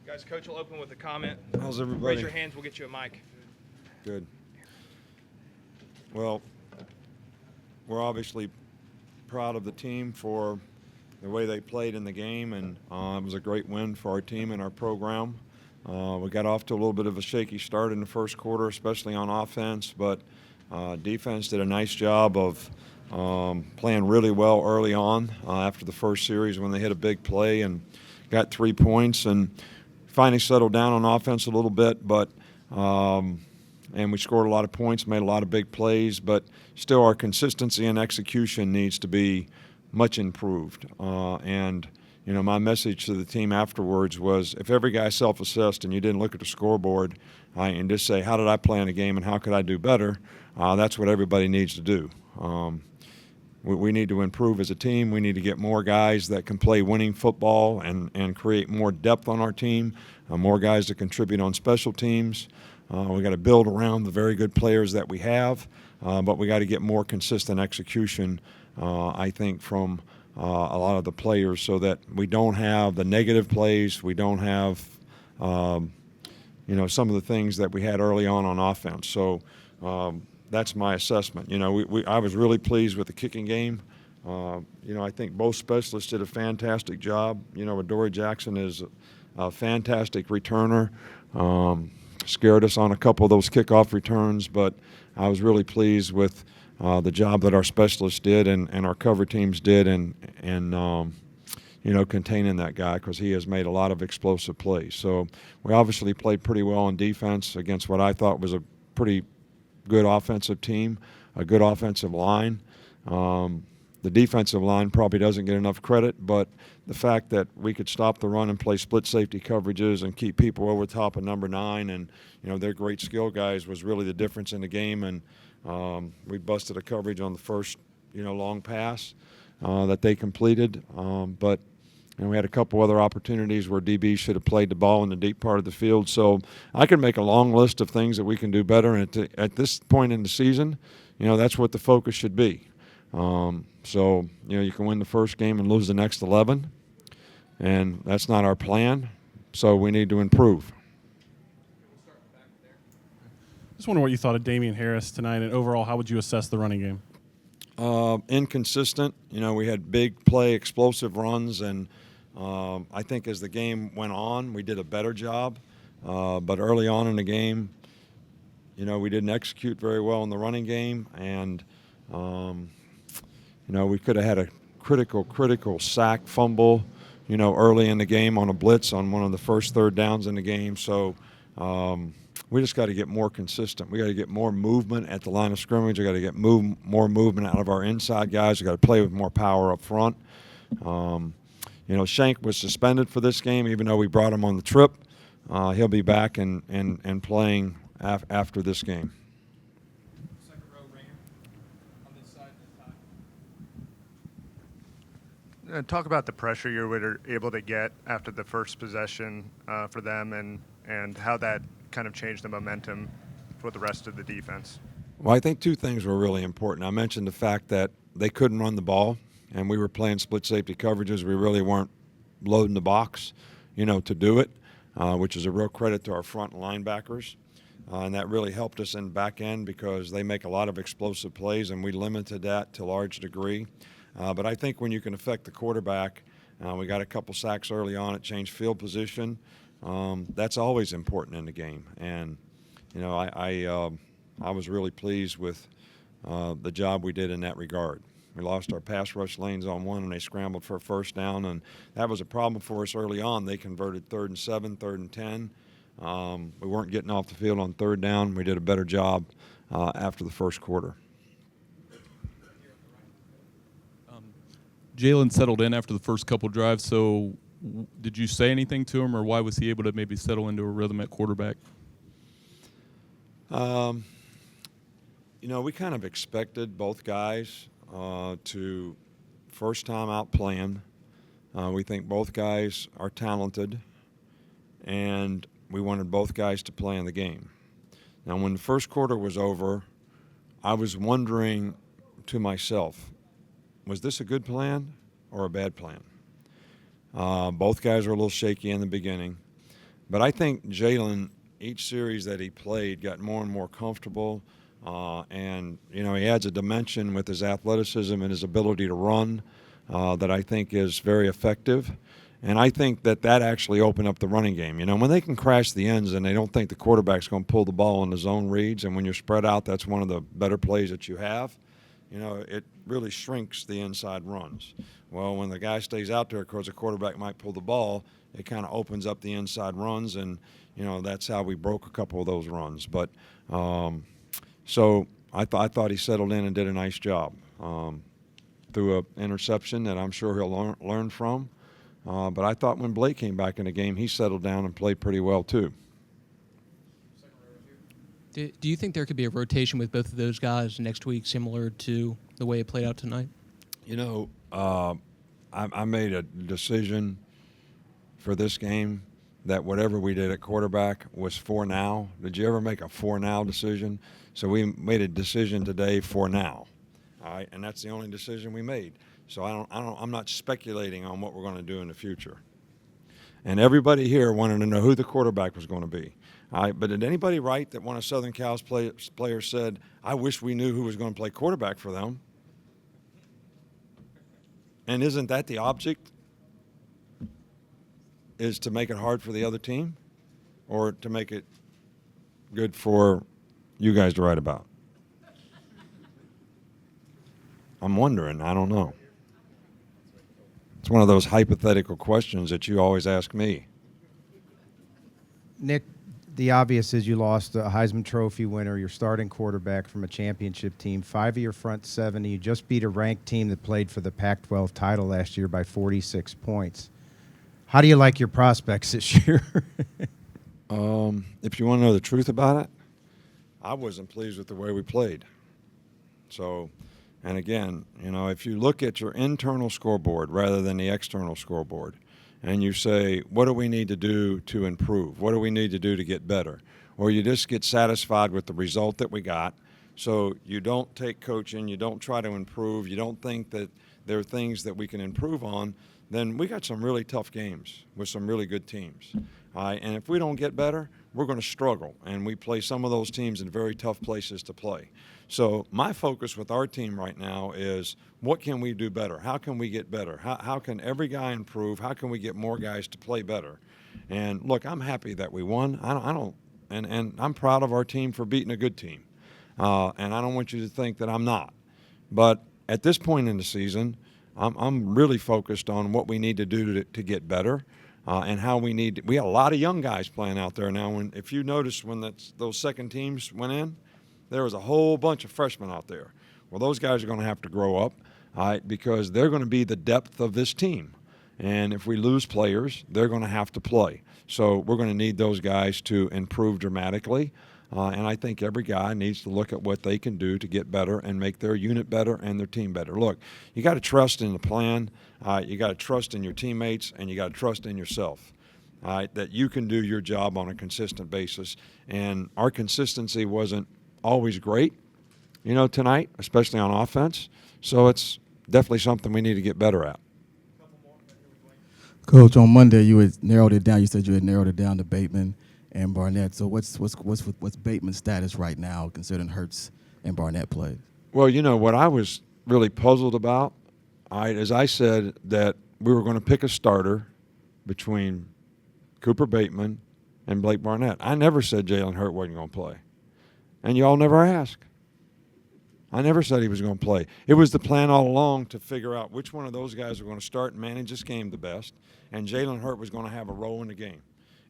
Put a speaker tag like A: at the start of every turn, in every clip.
A: Guys, Coach will open with a comment.
B: How's everybody?
A: Raise your hands, we'll get you a mic.
B: Good. Well, we're obviously proud of the team for the way they played in the game, and it was a great win for our team and our program. We got off to a little bit of a shaky start in the first quarter, especially on offense, but defense did a nice job of playing really well early on after the first series when they hit a big play and got 3 points, and finally settled down on offense a little bit, but and we scored a lot of points, made a lot of big plays, but still our consistency and execution needs to be much improved. And you know, my message to the team afterwards was, if every guy self-assessed and you didn't look at the scoreboard and just say, how did I play in the game and how could I do better, that's what everybody needs to do. We need to improve as a team. We need to get more guys that can play winning football and create more depth on our team, more guys that contribute on special teams. We got to build around the very good players that we have, but we got to get more consistent execution, I think, from a lot of the players, so that we don't have the negative plays. We don't have, you know, some of the things that we had early on offense. So that's my assessment. You know, I was really pleased with the kicking game. You know, I think both specialists did a fantastic job. You know, Adoree Jackson is a fantastic returner. Scared us on a couple of those kickoff returns, but I was really pleased with the job that our specialists did and our cover teams did and you know, containing that guy, because he has made a lot of explosive plays. So we obviously played pretty well on defense against what I thought was a pretty good offensive team, a good offensive line. The defensive line probably doesn't get enough credit, but the fact that we could stop the run and play split safety coverages and keep people over top of number 9, and you know, they're great skill guys, was really the difference in the game. And we busted a coverage on the first, you know, long pass that they completed, but and we had a couple other opportunities where DB should have played the ball in the deep part of the field. So I can make a long list of things that we can do better. And at this point in the season, you know, that's what the focus should be. So, you know, you can win the first game and lose the next 11, and that's not our plan. So we need to improve.
C: Just wonder what you thought of Damian Harris tonight, and overall, how would you assess the running game?
B: Inconsistent. You know, we had big play, explosive runs, and I think as the game went on, we did a better job. But early on in the game, you know, we didn't execute very well in the running game, and you know, we could have had a critical sack fumble, you know, early in the game on a blitz on one of the first third downs in the game. So we just got to get more consistent. We got to get more movement at the line of scrimmage. We got to get more movement out of our inside guys. We got to play with more power up front. You know, Shank was suspended for this game, even though we brought him on the trip. He'll be back and playing after this game.
D: Talk about the pressure you were able to get after the first possession for them, and how that kind of changed the momentum for the rest of the defense.
B: Well, I think two things were really important. I mentioned the fact that they couldn't run the ball, and we were playing split safety coverages. We really weren't loading the box, you know, to do it, which is a real credit to our front linebackers. And that really helped us in back end, because they make a lot of explosive plays, and we limited that to a large degree. But I think when you can affect the quarterback, we got a couple sacks early on. It changed field position. That's always important in the game. And, you know, I was really pleased with the job we did in that regard. We lost our pass rush lanes on one, and they scrambled for a first down, and that was a problem for us early on. They converted 3rd and 7, 3rd and 10. We weren't getting off the field on 3rd down. We did a better job after the first quarter.
E: Jalen settled in after the first couple drives, so did you say anything to him, or why was he able to maybe settle into a rhythm at quarterback?
B: You know, we kind of expected both guys to first time out playing. We think both guys are talented, and we wanted both guys to play in the game. Now, when the first quarter was over, I was wondering to myself, was this a good plan or a bad plan? Both guys were a little shaky in the beginning. But I think Jalen, each series that he played, got more and more comfortable. And, you know, he adds a dimension with his athleticism and his ability to run that I think is very effective. And I think that actually opened up the running game. You know, when they can crash the ends and they don't think the quarterback's going to pull the ball in the zone reads, and when you're spread out, that's one of the better plays that you have. You know, it really shrinks the inside runs. Well, when the guy stays out there, of course, the quarterback might pull the ball. It kind of opens up the inside runs, and, you know, that's how we broke a couple of those runs. But so I thought he settled in and did a nice job. Threw an interception that I'm sure he'll learn from. But I thought when Blake came back in the game, he settled down and played pretty well too.
F: Do you think there could be a rotation with both of those guys next week, similar to the way it played out tonight?
B: You know, I made a decision for this game that whatever we did at quarterback was for now. Did you ever make a for now decision? So we made a decision today for now. All right, and that's the only decision we made. So I'm not speculating on what we're going to do in the future. And everybody here wanted to know who the quarterback was going to be. All right, but did anybody write that one of Southern Cal's players said, "I wish we knew who was going to play quarterback for them"? And isn't that the object? Is to make it hard for the other team, or to make it good for you guys to write about? I'm wondering. I don't know. It's one of those hypothetical questions that you always ask me.
G: Nick, the obvious is you lost a Heisman Trophy winner, your starting quarterback from a championship team, 5 of your front 7. You just beat a ranked team that played for the Pac-12 title last year by 46 points. How do you like your prospects this year?
B: If you want to know the truth about it, I wasn't pleased with the way we played. So, and again, you know, if you look at your internal scoreboard rather than the external scoreboard, and you say, what do we need to do to improve? What do we need to do to get better? Or you just get satisfied with the result that we got, so you don't take coaching, you don't try to improve, you don't think that there are things that we can improve on, then we got some really tough games with some really good teams. And if we don't get better, we're going to struggle. And we play some of those teams in very tough places to play. So my focus with our team right now is, what can we do better? How can we get better? How can every guy improve? How can we get more guys to play better? And look, I'm happy that we won. And I'm proud of our team for beating a good team. And I don't want you to think that I'm not. But at this point in the season, I'm really focused on what we need to do to get better, and how we need. We got a lot of young guys playing out there now. If you notice when those second teams went in, there was a whole bunch of freshmen out there. Well, those guys are going to have to grow up, because they're going to be the depth of this team. And if we lose players, they're going to have to play. So we're going to need those guys to improve dramatically. And I think every guy needs to look at what they can do to get better and make their unit better and their team better. Look, you got to trust in the plan, you got to trust in your teammates, and you got to trust in yourself, that you can do your job on a consistent basis. And our consistency wasn't always great, you know, tonight, especially on offense. So it's definitely something we need to get better at.
H: Coach, on Monday you had narrowed it down. You said you had narrowed it down to Bateman and Barnett. So what's Bateman's status right now, considering Hurts and Barnett played?
B: Well, you know, what I was really puzzled about, is I said that we were going to pick a starter between Cooper Bateman and Blake Barnett. I never said Jalen Hurts wasn't going to play. And you all never asked. I never said he was going to play. It was the plan all along to figure out which one of those guys were going to start and manage this game the best, and Jalen Hurts was going to have a role in the game.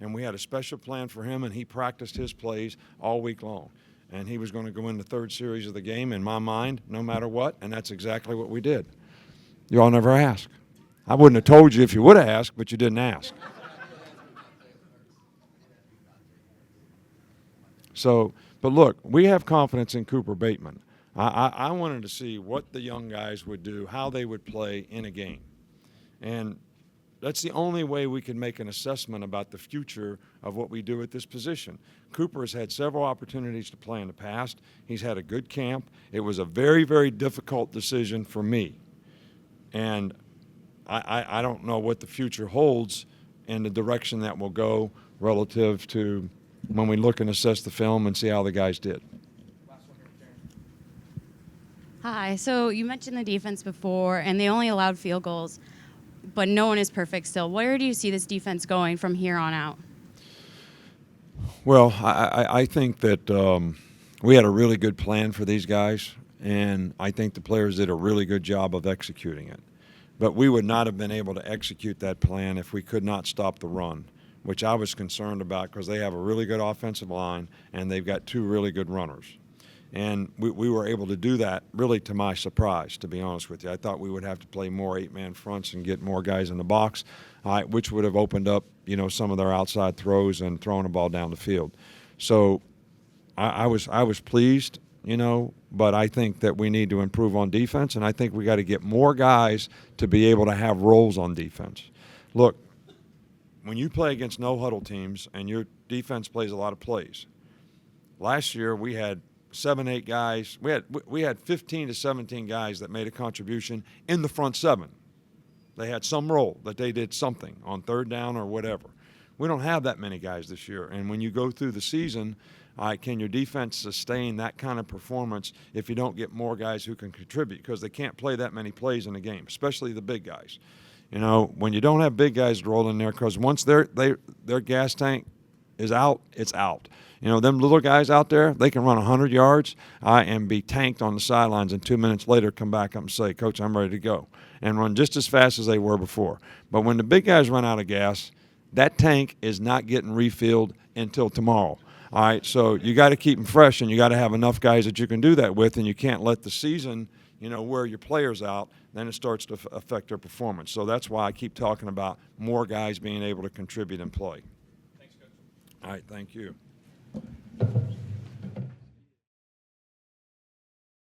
B: And we had a special plan for him, and he practiced his plays all week long. And he was going to go in the third series of the game, in my mind, no matter what, and that's exactly what we did. You all never asked. I wouldn't have told you if you would have asked, but you didn't ask. So, but look, we have confidence in Cooper Bateman. I wanted to see what the young guys would do, how they would play in a game. And that's the only way we can make an assessment about the future of what we do at this position. Cooper has had several opportunities to play in the past. He's had a good camp. It was a very, very difficult decision for me. And I don't know what the future holds, and the direction that we'll go relative to when we look and assess the film and see how the guys did.
I: Hi. So you mentioned the defense before, and they only allowed field goals, but no one is perfect still. Where do you see this defense going from here on out?
B: Well, I think that we had a really good plan for these guys, and I think the players did a really good job of executing it. But we would not have been able to execute that plan if we could not stop the run, which I was concerned about because they have a really good offensive line and they've got two really good runners. And we were able to do that really to my surprise, to be honest with you. I thought we would have to play more 8-man fronts and get more guys in the box, which would have opened up, some of their outside throws and throwing the ball down the field. So I was pleased, but I think that we need to improve on defense, and I think we got to get more guys to be able to have roles on defense. Look, when you play against no-huddle teams and your defense plays a lot of plays, last year we had 7-8 guys. We had 15 to 17 guys that made a contribution in the front seven. They had some role that they did something on third down or whatever. We don't have that many guys this year. And when you go through the season, can your defense sustain that kind of performance if you don't get more guys who can contribute? Because they can't play that many plays in a game, especially the big guys. When you don't have big guys roll in there, because once their gas tank is out, it's out. Them little guys out there, they can run 100 yards and be tanked on the sidelines, and 2 minutes later come back up and say, Coach, I'm ready to go, and run just as fast as they were before. But when the big guys run out of gas, that tank is not getting refilled until tomorrow. All right, so you got to keep them fresh, and you got to have enough guys that you can do that with, and you can't let the season, wear your players out. Then it starts to affect their performance. So that's why I keep talking about more guys being able to contribute and play.
A: Thanks, Coach.
B: All right, thank you.